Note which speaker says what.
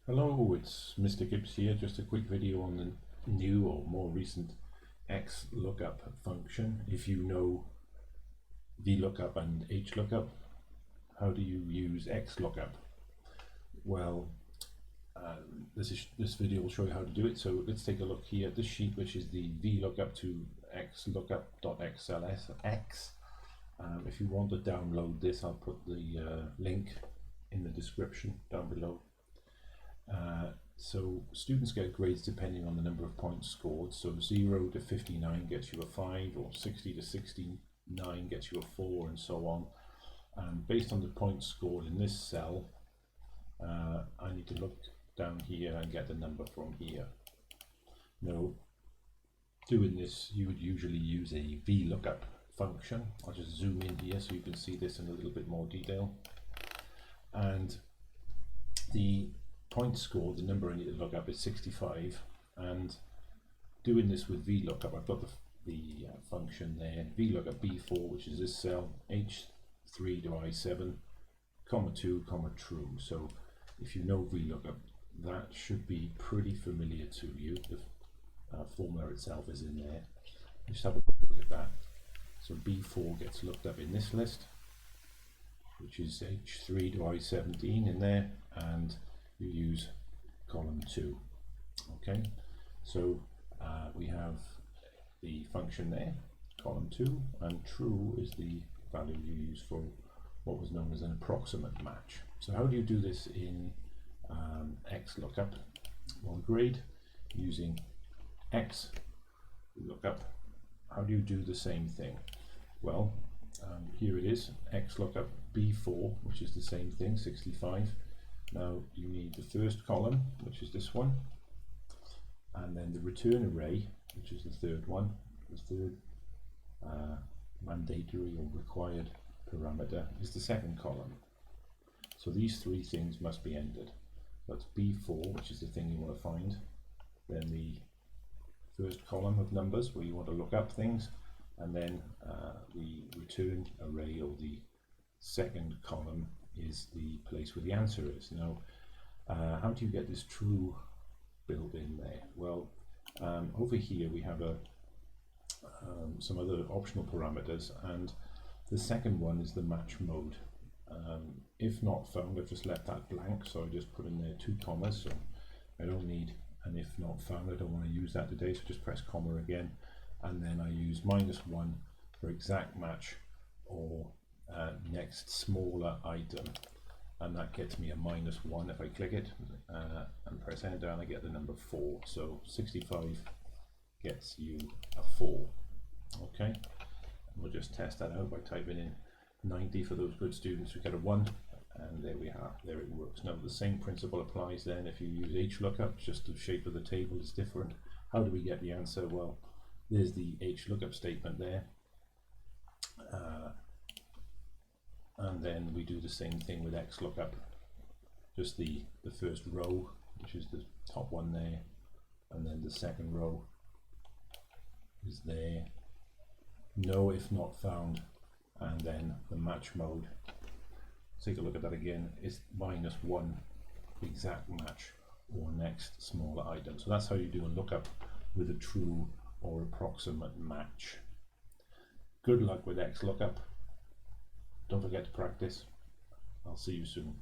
Speaker 1: Hello, it's Mr. Gibbs here. Just a quick video on the new or more recent XLOOKUP function. If you know VLOOKUP and HLOOKUP, how do you use XLOOKUP? Well, this video will show you how to do it. So let's take a look here at this sheet, which is the VLOOKUP to XLOOKUP.xlsx. If you want to download this, I'll put the link in the description down below. So students get grades depending on the number of points scored. So 0 to 59 gets you a 5, or 60 to 69 gets you a 4, and so on. And based on the points scored in this cell, I need to look down here and get the number from here. Now, doing this, you would usually use a VLOOKUP function. I'll just zoom in here so you can see this in a little bit more detail. And the point score, the number I need to look up is 65, and doing this with VLOOKUP, I've got the function there, VLOOKUP B4, which is this cell, H3 to I7, comma 2, comma true. So if you know VLOOKUP, that should be pretty familiar to you. The formula itself is in there. Just have a quick look at that. So B4 gets looked up in this list, which is H3 to I17 in there, and you use column 2. Okay, so we have the function there, column 2, and true is the value you use for what was known as an approximate match. So how do you do this in XLOOKUP? Well, grade using XLOOKUP. How do you do the same thing? Well, here it is, XLOOKUP B4, which is the same thing, 65. Now you need the first column, which is this one, and then the return array, which is the third one, the third mandatory or required parameter is the second column. So these three things must be entered. That's B4, which is the thing you want to find, then the first column of numbers where you want to look up things, and then the return array, or the second column, is the place where the answer is. Now, how do you get this true built in there? Well, over here we have some other optional parameters, and the second one is the match mode. If not found, I've just left that blank, so I just put in there 2 commas, so I don't need an if not found. I don't want to use that today, so just press comma again, and then I use -1 for exact match, or next smaller item, and that gets me a -1 if I click it and press enter, and I get the number 4. So 65 gets you a 4. Okay, and we'll just test that out by typing in 90 for those good students who get a 1, and there we are, there it works. Now the same principle applies then if you use HLOOKUP, just the shape of the table is different. How do we get the answer? Well, there's the HLOOKUP statement there. And then we do the same thing with XLOOKUP, just the first row, which is the top one there, and then the second row is there, no if not found, and then the match mode. Take a look at that again, it's -1 exact match or next smaller item. So that's how you do a lookup with a true or approximate match. Good luck with XLOOKUP. Don't forget to practice. I'll see you soon.